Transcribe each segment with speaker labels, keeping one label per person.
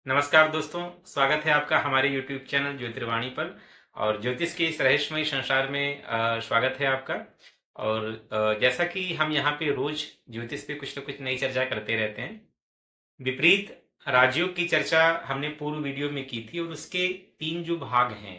Speaker 1: नमस्कार दोस्तों, स्वागत है आपका हमारे YouTube चैनल ज्योतिर्वाणी पर। और ज्योतिष के इस रहस्यमय संसार में स्वागत है आपका। और जैसा कि हम यहाँ पे रोज ज्योतिष पे कुछ न कुछ नई चर्चा करते रहते हैं। विपरीत राजयोग की चर्चा हमने पूर्व वीडियो में की थी और उसके तीन जो भाग हैं,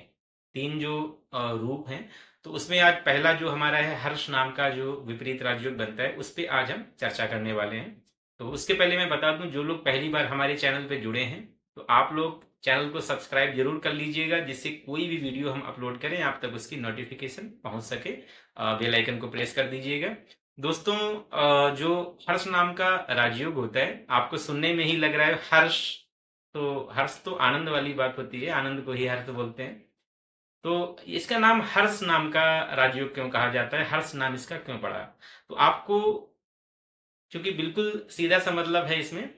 Speaker 1: तीन जो रूप हैं, तो उसमें आज पहला जो हमारा है हर्ष नाम का जो विपरीत राजयोग बनता है, उस पे आज हम चर्चा करने वाले हैं। तो उसके पहले मैं बता दूं, जो लोग पहली बार हमारे चैनल पे जुड़े हैं तो आप लोग चैनल को सब्सक्राइब जरूर कर लीजिएगा, जिससे कोई भी वीडियो हम अपलोड करें आप तक उसकी नोटिफिकेशन पहुंच सके। बेल आइकन को प्रेस कर दीजिएगा। दोस्तों, जो हर्ष नाम का राजयोग होता है, आपको सुनने में ही लग रहा है हर्ष, तो हर्ष तो आनंद वाली बात होती है, आनंद को ही हर्ष बोलते हैं। तो इसका नाम हर्ष नाम का राजयोग क्यों कहा जाता है, हर्ष नाम इसका क्यों पड़ा? तो आपको, क्योंकि बिल्कुल सीधा सा मतलब है इसमें,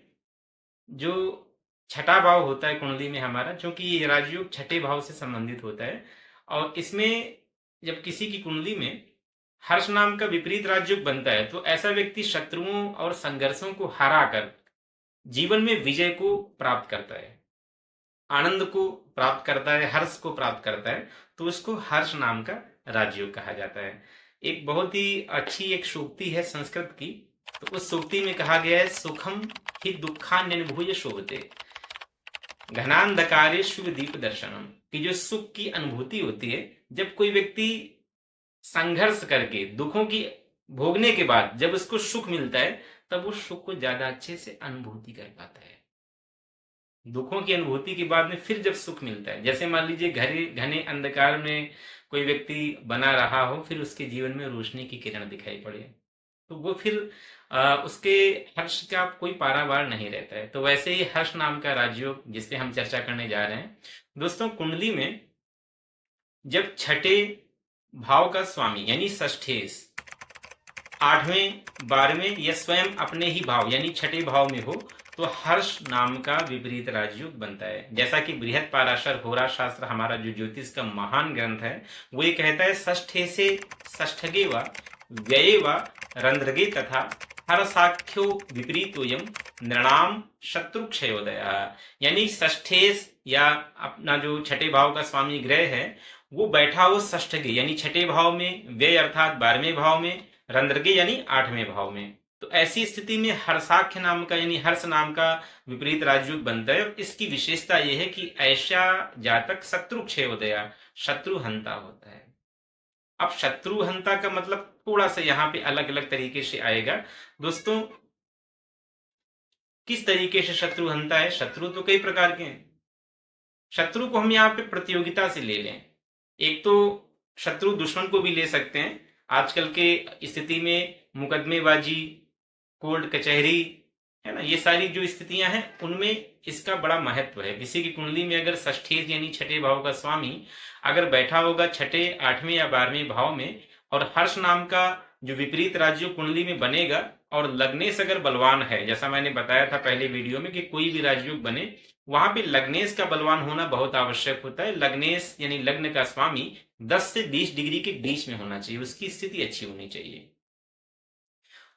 Speaker 1: जो छठा भाव होता है कुंडली में हमारा, क्योंकि ये राजयोग छठे भाव से संबंधित होता है। और इसमें जब किसी की कुंडली में हर्ष नाम का विपरीत राजयोग बनता है तो ऐसा व्यक्ति शत्रुओं और संघर्षों को हराकर जीवन में विजय को प्राप्त करता है, आनंद को प्राप्त करता है, हर्ष को प्राप्त करता है। तो उसको हर्ष नाम का राजयोग कहा जाता है। एक बहुत ही अच्छी एक सूक्ति है संस्कृत की। तो उस सूक्ति में कहा गया है, सुखम ही दुखान्यनुभूय शोभते घनांधकारेषु दीप दर्शनम। कि जो सुख की अनुभूति होती है, जब कोई व्यक्ति संघर्ष करके दुखों की भोगने के बाद जब उसको सुख मिलता है, तब उस सुख को ज्यादा अच्छे से अनुभूति कर पाता है। दुखों की अनुभूति के बाद में फिर जब सुख मिलता है, जैसे मान लीजिए घरे घने अंधकार में कोई व्यक्ति बना रहा हो, फिर उसके जीवन में रोशनी की किरण दिखाई पड़े, तो वो फिर उसके हर्ष का कोई पारावार नहीं रहता है। तो वैसे ही हर्ष नाम का राजयोग जिस पे हम चर्चा करने जा रहे हैं, दोस्तों, कुंडली में जब छठे भाव का स्वामी यानी षष्ठेश आठवें, बारहवें या स्वयं अपने ही भाव यानी छठे भाव में हो, तो हर्ष नाम का विपरीत राजयोग बनता है। जैसा कि बृहद पाराशर होरा शास्त्र, हमारा जो ज्योतिष का महान ग्रंथ है, वो ये कहता है, षष्ठे से षष्ठगे व व्यये व रंध्रगे तथा हर्षाख्यो विपरीतोयम नृणाम शत्रु क्षयोदय। यानी षष्ठेश या अपना जो छठे भाव का स्वामी ग्रह है, वो बैठा हो षष्ठगे यानी छठे भाव में, व्यय अर्थात बारहवें भाव में, रंध्रगे यानी आठवें भाव में। तो ऐसी स्थिति में हर्षाख्य नाम का यानी हर्ष नाम का विपरीत राजयोग बनता है। और इसकी विशेषता यह है कि ऐसा जातक शत्रु क्षयोदया, शत्रु हंता होता है। अब शत्रु हंता का मतलब थोड़ा सा यहाँ पे अलग अलग तरीके से आएगा। दोस्तों, किस तरीके से शत्रु हंता है? शत्रु तो कई प्रकार के हैं। शत्रु को हम यहाँ पे प्रतियोगिता से ले लें। एक तो शत्रु दुश्मन को भी ले सकते हैं। आजकल के स्थिति में मुकदमेबाजी, कोर्ट कचहरी, है ना, ये सारी जो स्थितियां हैं उनमें इसका बड़ा महत्व है। किसी की कुंडली में अगर षष्ठेश यानी छठे भाव का स्वामी अगर बैठा होगा छठे, आठवें या बारहवें भाव में, और हर्ष नाम का जो विपरीत राजयोग कुंडली में बनेगा, और लग्नेश अगर बलवान है, जैसा मैंने बताया था पहले वीडियो में कि कोई भी राजयोग बने वहां पे लग्नेश का बलवान होना बहुत आवश्यक होता है। लग्नेश यानी लग्न का स्वामी 10 से 20 डिग्री के बीच में होना चाहिए, उसकी स्थिति अच्छी होनी चाहिए।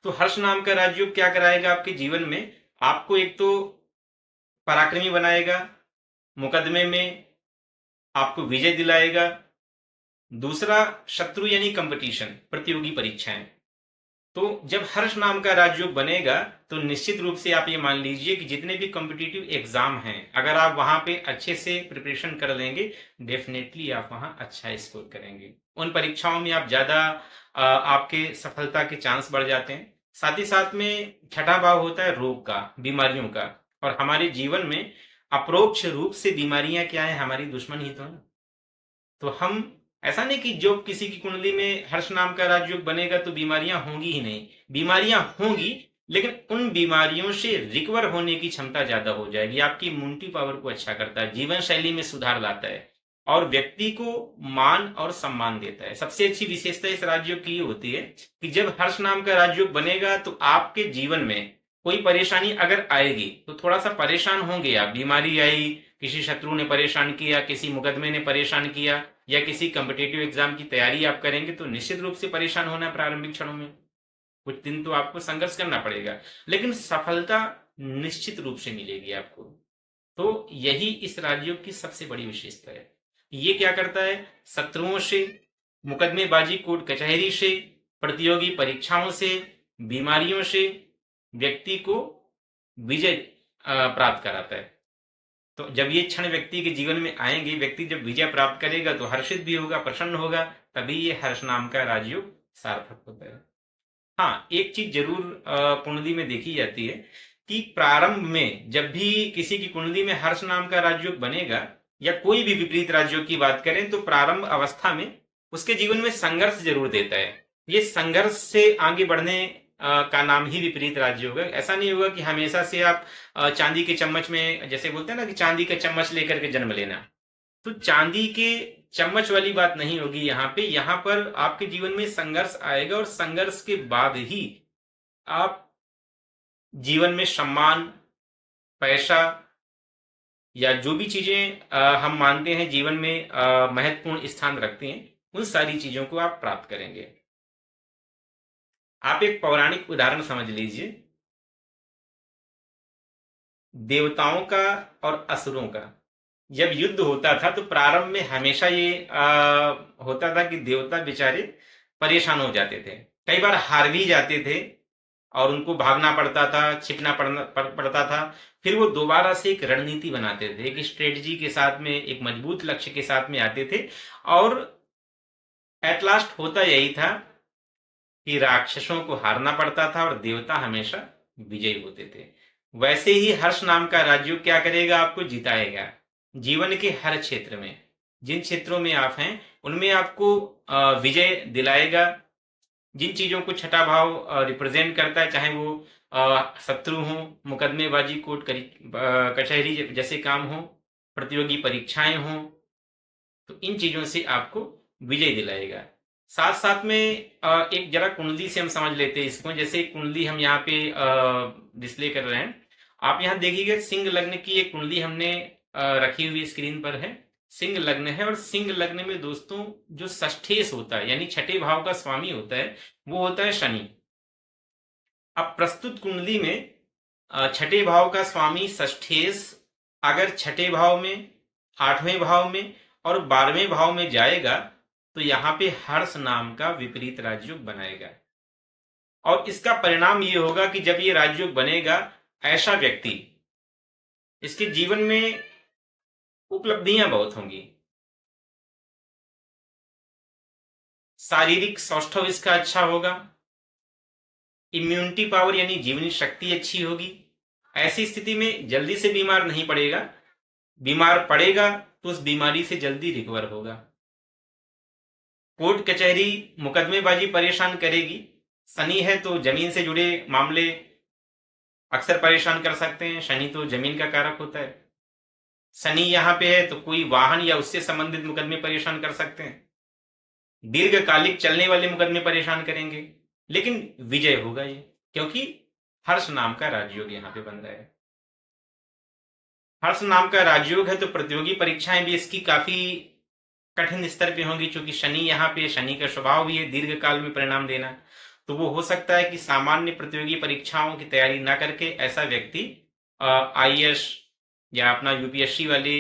Speaker 1: तो हर्ष नाम का राजयोग क्या कराएगा आपके जीवन में? आपको एक तो पराक्रमी बनाएगा, मुकदमे में आपको विजय दिलाएगा। दूसरा, शत्रु यानी कंपटीशन, प्रतियोगी परीक्षाएं। तो जब हर्ष नाम का राजयोग बनेगा तो निश्चित रूप से आप ये मान लीजिए कि जितने भी कॉम्पिटिटिव एग्जाम हैं, अगर आप वहां पे अच्छे से प्रिपरेशन कर लेंगे, डेफिनेटली आप वहां अच्छा स्कोर करेंगे। उन परीक्षाओं में आप ज्यादा आपके सफलता के चांस बढ़ जाते हैं। साथ ही साथ में छठा भाव होता है रोग का, बीमारियों का। और हमारे जीवन में अप्रोक्ष रूप से बीमारियां क्या है? हमारी दुश्मन ही तो है। तो हम, ऐसा नहीं कि जो किसी की कुंडली में हर्ष नाम का राजयोग बनेगा तो बीमारियां होंगी ही नहीं, बीमारियां होंगी, लेकिन उन बीमारियों से रिकवर होने की क्षमता ज्यादा हो जाएगी। आपकी इम्यूनिटी पावर को अच्छा करता है, जीवन शैली में सुधार लाता है और व्यक्ति को मान और सम्मान देता है। सबसे अच्छी विशेषता इस राजयोग की ये होती है कि जब हर्ष नाम का राजयोग बनेगा तो आपके जीवन में कोई परेशानी अगर आएगी तो थोड़ा सा परेशान होंगे आप। बीमारी आई, किसी शत्रु ने परेशान किया, किसी मुकदमे ने परेशान किया, या किसी कम्पिटेटिव एग्जाम की तैयारी आप करेंगे, तो निश्चित रूप से परेशान होना प्रारंभिक क्षणों में, कुछ दिन तो आपको संघर्ष करना पड़ेगा, लेकिन सफलता निश्चित रूप से मिलेगी आपको। तो यही इस राजयोग की सबसे बड़ी विशेषता है। ये क्या करता है, शत्रुओं से, मुकदमेबाजी कोर्ट कचहरी से, प्रतियोगी परीक्षाओं से, बीमारियों से व्यक्ति को विजय प्राप्त कराता है। तो जब ये क्षण व्यक्ति के जीवन में आएंगे, व्यक्ति जब विजय प्राप्त करेगा तो हर्षित भी होगा, प्रसन्न होगा, तभी ये हर्ष नाम का राजयोग सार्थक होता है। हाँ, एक चीज जरूर कुंडली में देखी जाती है कि प्रारंभ में जब भी किसी की कुंडली में हर्ष नाम का राजयोग बनेगा, या कोई भी विपरीत राजयोग की बात करें, तो प्रारंभ अवस्था में उसके जीवन में संघर्ष जरूर देता है। ये संघर्ष से आगे बढ़ने का नाम ही विपरीत राजयोग है। ऐसा नहीं होगा कि हमेशा से आप चांदी के चम्मच में, जैसे बोलते हैं ना कि चांदी का चम्मच लेकर के जन्म लेना, तो चांदी के चम्मच वाली बात नहीं होगी यहाँ पे। यहाँ पर आपके जीवन में संघर्ष आएगा और संघर्ष के बाद ही आप जीवन में सम्मान, पैसा, या जो भी चीजें हम मानते हैं जीवन में महत्वपूर्ण स्थान रखते हैं, उन सारी चीजों को आप प्राप्त करेंगे। आप एक पौराणिक उदाहरण समझ लीजिए, देवताओं का और असुरों का जब युद्ध होता था, तो प्रारंभ में हमेशा ये होता था कि देवता बेचारे परेशान हो जाते थे, कई बार हार भी जाते थे और उनको भागना पड़ता था, छिपना पड़ता था। फिर वो दोबारा से एक रणनीति बनाते थे, एक स्ट्रेटजी के साथ में, एक मजबूत लक्ष्य के साथ में आते थे, और एट लास्ट होता यही था कि राक्षसों को हारना पड़ता था और देवता हमेशा विजयी होते थे। वैसे ही हर्ष नाम का राजयोग क्या करेगा, आपको जिताएगा जीवन के हर क्षेत्र में। जिन क्षेत्रों में आप हैं उनमें आपको विजय दिलाएगा। जिन चीजों को छठा भाव रिप्रेजेंट करता है, चाहे वो शत्रु हो, मुकदमेबाजी कोर्ट कचहरी जैसे काम हो, प्रतियोगी परीक्षाएं हो, तो इन चीजों से आपको विजय दिलाएगा। साथ साथ में एक जरा कुंडली से हम समझ लेते हैं इसको। जैसे कुंडली हम यहाँ पे डिस्प्ले कर रहे हैं, आप यहाँ देखिएगा सिंह लग्न की एक कुंडली हमने रखी हुई स्क्रीन पर है। सिंह लग्न है, और सिंह लग्न में दोस्तों जो षष्ठेश होता है, यानी छठे भाव का स्वामी होता है, वो होता है शनि। अब प्रस्तुत कुंडली में छठे भाव का स्वामी षष्ठेश अगर छठे भाव में, आठवें भाव में और 12वें भाव में जाएगा, तो यहां पे हर्ष नाम का विपरीत राजयोग बनाएगा। और इसका परिणाम ये होगा कि जब ये राजयोग बनेगा, ऐसा व्यक्ति, इसके जीवन में उपलब्धियां बहुत होंगी, शारीरिक सौष्ठव इसका अच्छा होगा, इम्यूनिटी पावर यानी जीवनी शक्ति अच्छी होगी। ऐसी स्थिति में जल्दी से बीमार नहीं पड़ेगा, बीमार पड़ेगा तो उस बीमारी से जल्दी रिकवर होगा। कोर्ट कचहरी मुकदमेबाजी परेशान करेगी। शनि है तो जमीन से जुड़े मामले अक्सर परेशान कर सकते हैं, शनि तो जमीन का कारक होता है। शनि यहां पे है तो कोई वाहन या उससे संबंधित मुकदमे परेशान कर सकते हैं। दीर्घकालिक चलने वाले मुकदमे परेशान करेंगे, लेकिन विजय होगा ये, क्योंकि हर्ष नाम का राजयोग यहां पे बन रहा है। हर्ष नाम का राजयोग है तो प्रतियोगी परीक्षाएं भी इसकी काफी कठिन स्तर पे होंगी, क्योंकि शनि यहाँ पे, शनि का स्वभाव भी है दीर्घ काल में परिणाम देना। तो वो हो सकता है कि सामान्य प्रतियोगी परीक्षाओं की तैयारी ना करके ऐसा व्यक्ति आईएएस या अपना यूपीएससी वाले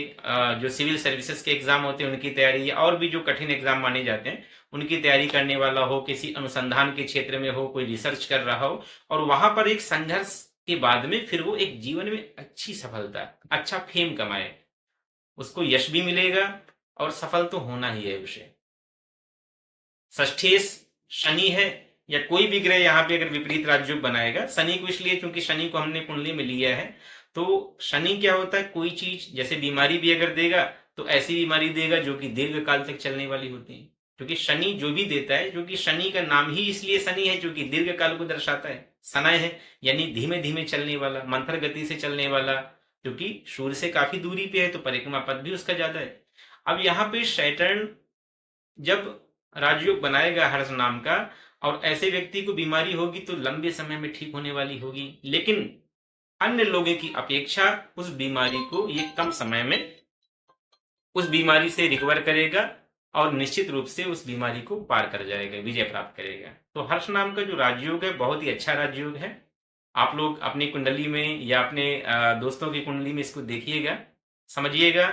Speaker 1: जो सिविल सर्विसेज के एग्जाम होते हैं उनकी तैयारी, या और भी जो कठिन एग्जाम माने जाते हैं उनकी तैयारी करने वाला हो, किसी अनुसंधान के क्षेत्र में हो, कोई रिसर्च कर रहा हो, और वहां पर एक संघर्ष के बाद में फिर वो एक जीवन में अच्छी सफलता, अच्छा फेम कमाए, उसको यश भी मिलेगा और सफल तो होना ही है उसे। षष्ठेश शनि है, या कोई भी ग्रह यहाँ पे अगर विपरीत राजयोग बनाएगा, शनि को इसलिए क्योंकि शनि को हमने कुंडली में लिया है, तो शनि क्या होता है, कोई चीज जैसे बीमारी भी अगर देगा तो ऐसी बीमारी देगा जो कि दीर्घ काल तक चलने वाली होती है। क्योंकि शनि जो भी देता है, जो कि शनि का नाम ही इसलिए शनि है क्योंकि दीर्घ काल को दर्शाता है। शनय है यानी धीमे धीमे चलने वाला, मंथर गति से चलने वाला, क्योंकि सूर्य से काफी दूरी पे है तो परिक्रमा पथ भी उसका ज्यादा है। अब यहाँ पे सैटर्न जब राजयोग बनाएगा हर्ष नाम का, और ऐसे व्यक्ति को बीमारी होगी तो लंबे समय में ठीक होने वाली होगी, लेकिन अन्य लोगों की अपेक्षा उस बीमारी को ये कम समय में उस बीमारी से रिकवर करेगा और निश्चित रूप से उस बीमारी को पार कर जाएगा, विजय प्राप्त करेगा। तो हर्ष नाम का जो राजयोग है बहुत ही अच्छा राजयोग है। आप लोग अपनी कुंडली में या अपने दोस्तों की कुंडली में इसको देखिएगा, समझिएगा।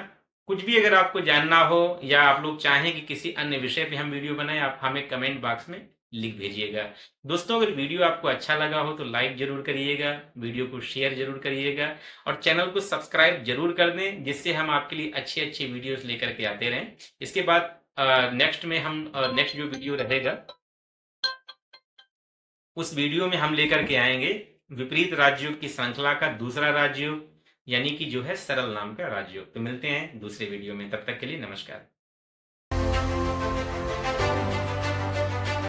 Speaker 1: कुछ भी अगर आपको जानना हो या आप लोग चाहें कि किसी अन्य विषय पे हम वीडियो बनाएं, आप हमें कमेंट बॉक्स में लिख भेजिएगा। दोस्तों, अगर वीडियो आपको अच्छा लगा हो तो लाइक जरूर करिएगा, वीडियो को शेयर जरूर करिएगा और चैनल को सब्सक्राइब जरूर कर दें, जिससे हम आपके लिए अच्छी अच्छी वीडियोस लेकर के आते रहें। इसके बाद नेक्स्ट में हम नेक्स्ट जो वीडियो रहेगा उस वीडियो में हम लेकर के आएंगे विपरीत राजयोग की श्रृंखला का दूसरा राजयोग, यानी कि जो है सरल नाम का राजयोग। तो मिलते हैं दूसरे वीडियो में, तब तक के लिए नमस्कार।